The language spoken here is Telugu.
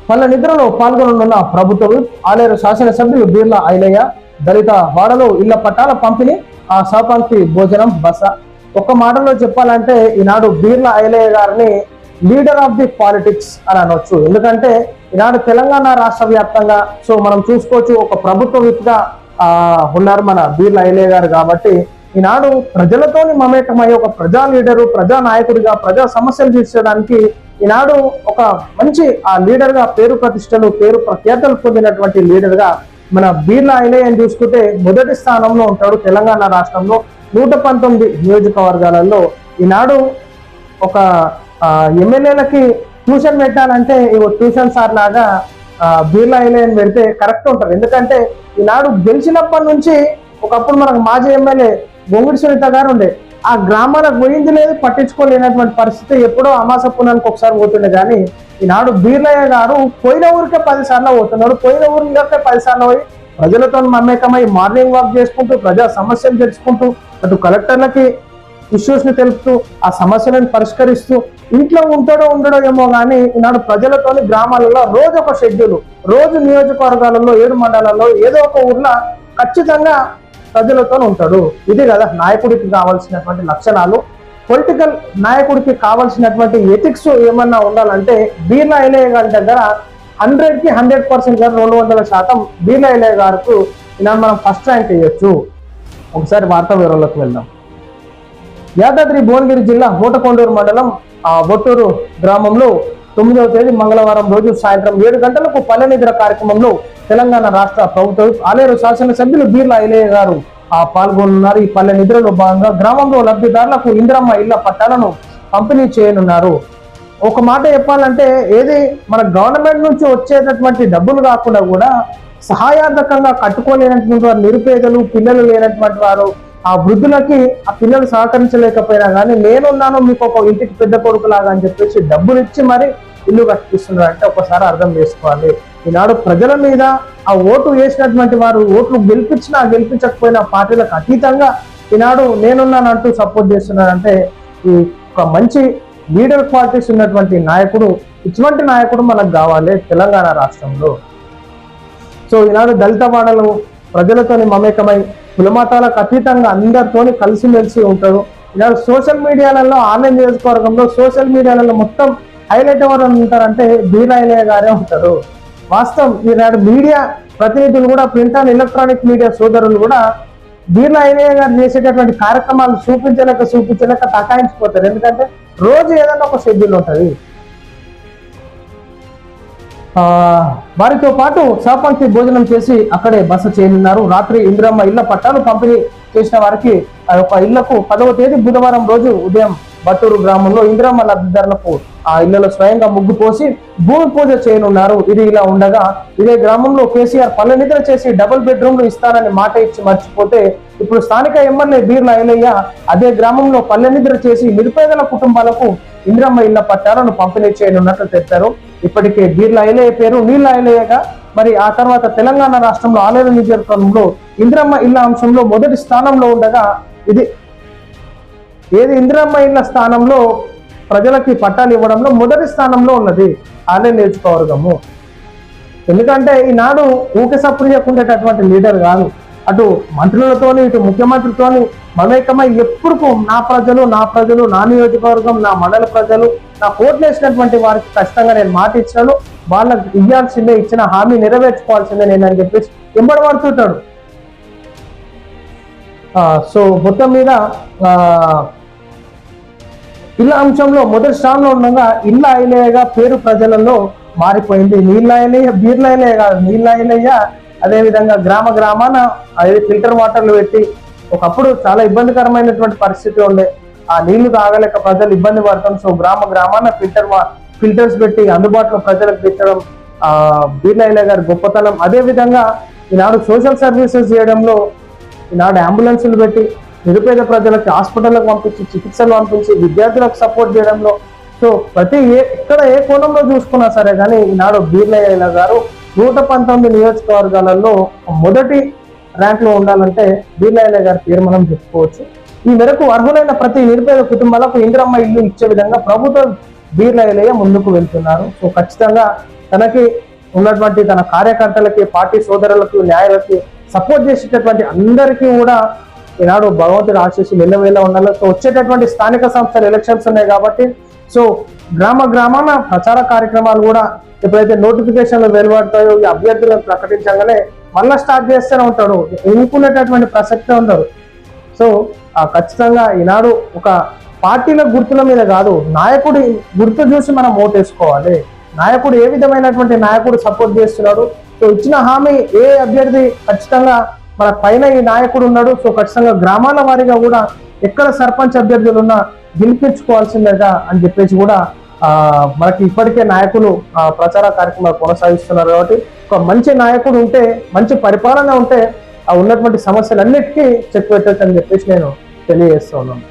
పల్ల నిద్రలో పాల్గొననున్న ప్రభుత్వం ఆలేరు శాసనసభ్యులు బీర్లా ఐలయ్య దళిత వాడలో ఇళ్ల పట్టాల పంపిణీ ఆ సహపంక్తి భోజనం బస. ఒక్క మాటలో చెప్పాలంటే ఈనాడు బీర్లా ఐలయ్య గారిని లీడర్ ఆఫ్ ది పాలిటిక్స్ అని అనొచ్చు. ఎందుకంటే ఈనాడు తెలంగాణ రాష్ట్ర వ్యాప్తంగా సో మనం చూసుకోవచ్చు ఒక ప్రభుత్వ విప్గా ఉన్నారు మన బీర్లా ఐలయ్య గారు. కాబట్టి ఈనాడు ప్రజలతోని మమేకమై ఒక ప్రజా లీడరు, ప్రజా నాయకుడిగా ప్రజా సమస్యలు తీర్చడానికి ఈనాడు ఒక మంచి ఆ లీడర్ గా పేరు ప్రతిష్టలు పేరు ప్రఖ్యాతలు పొందినటువంటి లీడర్ గా మన బీర్లా ఐలయ్యని చూసుకుంటే మొదటి స్థానంలో ఉంటాడు. తెలంగాణ రాష్ట్రంలో 119 నియోజకవర్గాలలో ఈనాడు ఒక ఎమ్మెల్యేలకి ట్యూషన్ పెట్టాలంటే ట్యూషన్ సార్ లాగా బీర్లా ఐలయ్యని పెడితే కరెక్ట్ ఉంటారు. ఎందుకంటే ఈనాడు గెలిచినప్పటి నుంచి ఒకప్పుడు మనకు మాజీ ఎమ్మెల్యే గొంగుడి సునీత గారు ఉండే, ఆ గ్రామాలకు పోయింది లేదు, పట్టించుకోలేనటువంటి పరిస్థితి. ఎప్పుడో అమాస పునానికి ఒకసారి పోతుండే. కానీ ఈనాడు బీర్లయ్య గారు పోయిన ఊరికే 10 సార్లు పోతున్నాడు. పోయిన ఊరికే 10 సార్లు పోయి ప్రజలతో మమేకమై మార్నింగ్ వాక్ చేసుకుంటూ ప్రజా సమస్యలు తెలుసుకుంటూ అటు కలెక్టర్లకి ఇష్యూస్ ని తెలుపుతూ ఆ సమస్యలను పరిష్కరిస్తూ ఇంట్లో ఉండడో ఏమో కానీ ఈనాడు ప్రజలతోని గ్రామాలలో రోజు ఒక షెడ్యూల్, రోజు నియోజకవర్గాలలో 7 మండలాల్లో ఏదో ఒక ఊర్లో ఖచ్చితంగా ప్రజలతో ఉంటాడు. ఇది కదా నాయకుడికి కావాల్సినటువంటి లక్షణాలు. పొలిటికల్ నాయకుడికి కావాల్సినటువంటి ఎథిక్స్ ఏమన్నా ఉండాలంటే బీర్లా ఐలయ్య గారి దగ్గర 100కి 100% గారు 200% బీర్లా ఐలయ్య గారికి ఇలా మనం ఫస్ట్ ర్యాంక్ వేయొచ్చు. ఒకసారి వార్తా వివరాలకు వెళ్దాం. యాదాద్రి భువనగిరి జిల్లా హోటకొండూరు మండలం బొట్టూరు గ్రామంలో 9వ తేదీ మంగళవారం రోజు సాయంత్రం 7 గంటలకు పల్లె నిద్ర కార్యక్రమంలో తెలంగాణ రాష్ట్ర ప్రభుత్వం ఆలేరు శాసనసభ్యులు బీర్లా ఐలయ్య గారు పాల్గొన్నారు. ఈ పల్లె నిద్రలో భాగంగా గ్రామంలో లబ్ధిదారులకు ఇందిరమ్మ ఇళ్ల పట్టాలను పంపిణీ చేయనున్నారు. ఒక మాట చెప్పాలంటే ఏది మన గవర్నమెంట్ నుంచి వచ్చేటటువంటి డబ్బులు కాకుండా కూడా సహాయార్థకంగా కట్టుకోలేనటువంటి వారు, నిరుపేదలు, పిల్లలు లేనటువంటి వారు, ఆ వృద్ధులకి ఆ పిల్లలు సహకరించలేకపోయినా కానీ నేనున్నాను మీకు ఒక ఇంటికి పెద్ద కొడుకులాగా అని చెప్పేసి డబ్బులు ఇచ్చి మరి ఇల్లు కట్టిస్తున్నారు. అంటే ఒకసారి అర్థం చేసుకోవాలి. ఈనాడు ప్రజల మీద ఆ ఓటు వేసినటువంటి వారు ఓట్లు గెలిపించినా గెలిపించకపోయినా పార్టీలకు అతీతంగా ఈనాడు నేనున్నానంటూ సపోర్ట్ చేస్తున్నారంటే ఈ ఒక మంచి లీడర్ క్వాలిటీస్ ఉన్నటువంటి నాయకుడు, ఇటువంటి నాయకుడు మనకు కావాలి తెలంగాణ రాష్ట్రంలో. సో ఈనాడు దళిత వాడలు ప్రజలతోని మమేకమై కులమతాలకు అతీతంగా అందరితోని కలిసిమెలిసి ఉంటాడు. ఈనాడు సోషల్ మీడియాలలో ఆన్లైన్ నియోజకవర్గంలో సోషల్ మీడియాలలో మొత్తం హైలైట్ ఎవరు ఉంటారంటే బీర్లా ఐలయ్య గారే ఉంటారు. వాస్తవం ఈనాడు మీడియా ప్రతినిధులు కూడా ప్రింట్ అండ్ ఎలక్ట్రానిక్ మీడియా సోదరులు కూడా బీర్లా ఐలయ్య గారు చేసేటటువంటి కార్యక్రమాలు చూపించలేక తకాయించిపోతారు. ఎందుకంటే రోజు ఏదైనా ఒక షెడ్యూల్ ఉంటుంది. వారితో పాటు సహపంక్తి భోజనం చేసి అక్కడే బస చేయనున్నారు. రాత్రి ఇందిరమ్మ ఇళ్ల పట్టాలు పంపిణీ చేసిన వారికి ఆ యొక్క ఇళ్లకు 10వ తేదీ బుధవారం రోజు ఉదయం బట్టూరు గ్రామంలో ఇందిరమ్మ లబ్ధిదారులకు ఆ ఇళ్లలో స్వయంగా ముగ్గు పోసి భూమి పూజ చేయనున్నారు. ఇది ఇలా ఉండగా ఇదే గ్రామంలో కేసీఆర్ పల్లె నిద్ర చేసి డబుల్ బెడ్రూమ్లు ఇస్తానని మాట ఇచ్చి మర్చిపోతే ఇప్పుడు స్థానిక ఎమ్మెల్యే బీర్లా ఐలయ్య అదే గ్రామంలో పల్లె నిద్ర చేసి నిరుపేదల కుటుంబాలకు ఇందిరమ్మ ఇళ్ల పట్టాలను పంపిణీ చేయనున్నట్లు తెలిపారు. ఇప్పటికే బీర్లా ఐలయ్య పేరు నీళ్ళ ఐలయ్యగా మరి ఆ తర్వాత తెలంగాణ రాష్ట్రంలో ఆలేరు నియోజకవర్గంలో ఇందిరమ్మ ఇళ్ల అంశంలో మొదటి స్థానంలో ఉండగా ఇందిరమ్మ ఇళ్ల స్థానంలో ప్రజలకి పట్టాలు ఇవ్వడంలో మొదటి స్థానంలో ఉన్నది ఆలేరు నియోజకవర్గము. ఎందుకంటే ఈనాడు ఊకే సప్పుడు చేయకుండేటటువంటి లీడర్ కాదు. అటు మంత్రులతోని ఇటు ముఖ్యమంత్రితోని మమేకమై ఎప్పుడు నా ప్రజలు నా నియోజకవర్గం నా మండల ప్రజలు నా ఓట్లు వేసినటువంటి వారికి ఖచ్చితంగా నేను మాట ఇచ్చినాను, వాళ్ళకి ఇవ్వాల్సిందే, ఇచ్చిన హామీ నెరవేర్చుకోవాల్సిందే నేను అని చెప్పేసి ఎంబడబడుతుంటాడు. సో మొత్తం మీద ఇళ్ళ అంశంలో మొదటి స్థానంలో ఉండగా ఇళ్ళ ఐలయ్యగా పేరు ప్రజలలో మారిపోయింది. నీళ్ళ ఐలయ్య బీర్లా ఐలయ్య కాదు, నీళ్ళ ఐలయ్య. అదేవిధంగా గ్రామాన ఫిల్టర్ వాటర్లు పెట్టి ఒకప్పుడు చాలా ఇబ్బందికరమైనటువంటి పరిస్థితి ఉండే, ఆ నీళ్లు తాగలేక ప్రజలు ఇబ్బంది పడతాం. సో గ్రామాన ఫిల్టర్స్ పెట్టి అందుబాటులో ప్రజలకు పెట్టడం బీర్లా ఐలయ్య గారి గొప్పతనం. అదేవిధంగా ఈనాడు సోషల్ సర్వీసెస్ చేయడంలో ఈనాడు అంబులెన్సులు పెట్టి నిరుపేద ప్రజలకు హాస్పిటల్లకు పంపించి చికిత్సలు పంపించి విద్యార్థులకు సపోర్ట్ చేయడంలో సో ఎక్కడ ఏ కోణంలో చూసుకున్నా సరే కానీ ఈనాడు బీర్లా ఐలయ్య గారు 119 నియోజకవర్గాలలో మొదటి ర్యాంక్ లో ఉండాలంటే బీర్లా ఐలయ్య గారి పేరు మనం చెప్పుకోవచ్చు. ఈ మేరకు అర్హులైన ప్రతి నిరుపేద కుటుంబాలకు ఇందిరమ్మ ఇల్లు ఇచ్చే విధంగా ప్రభుత్వం బీర్ల ఐలయ్య ముందుకు వెళ్తున్నారు. సో ఖచ్చితంగా తనకి ఉన్నటువంటి తన కార్యకర్తలకి, పార్టీ సోదరులకు, న్యాయులకి సపోర్ట్ చేసేటటువంటి అందరికీ కూడా ఈనాడు భగవంతుడు ఆశీస్సులు ఎల్లవేళ ఉండాలి. సో వచ్చేటటువంటి స్థానిక సంస్థల ఎలక్షన్స్ ఉన్నాయి కాబట్టి సో గ్రామాన ప్రచార కార్యక్రమాలు కూడా ఎప్పుడైతే నోటిఫికేషన్లు వెలువడతాయో ఈ అభ్యర్థులను ప్రకటించగానే మళ్ళీ స్టార్ట్ చేస్తూనే ఉంటాడు, ఎన్నుకునేటటువంటి ప్రసక్తే ఉండదు. సో ఖచ్చితంగా ఈనాడు ఒక పార్టీల గుర్తుల మీద కాదు, నాయకుడి గుర్తు చూసి మనం ఓటేసుకోవాలి. నాయకుడు ఏ విధమైనటువంటి నాయకుడు సపోర్ట్ చేస్తున్నాడు, సో ఇచ్చిన హామీ ఏ అభ్యర్థి ఖచ్చితంగా మన పైన ఈ నాయకుడు ఉన్నాడు. సో ఖచ్చితంగా గ్రామాల వారీగా కూడా ఎక్కడ సర్పంచ్ అభ్యర్థులు ఉన్నా గెలిపించుకోవాల్సిందేగా అని చెప్పేసి కూడా మనకి ఇప్పటికే నాయకులు ప్రచార కార్యక్రమాలు కొనసాగిస్తున్నారు. కాబట్టి ఒక మంచి నాయకుడు ఉంటే, మంచి పరిపాలన ఉంటే ఉన్నటువంటి సమస్యలన్నిటికీ చెక్ పెట్టచ్చు అని చెప్పేసి నేను తెలియజేస్తూ ఉన్నాను.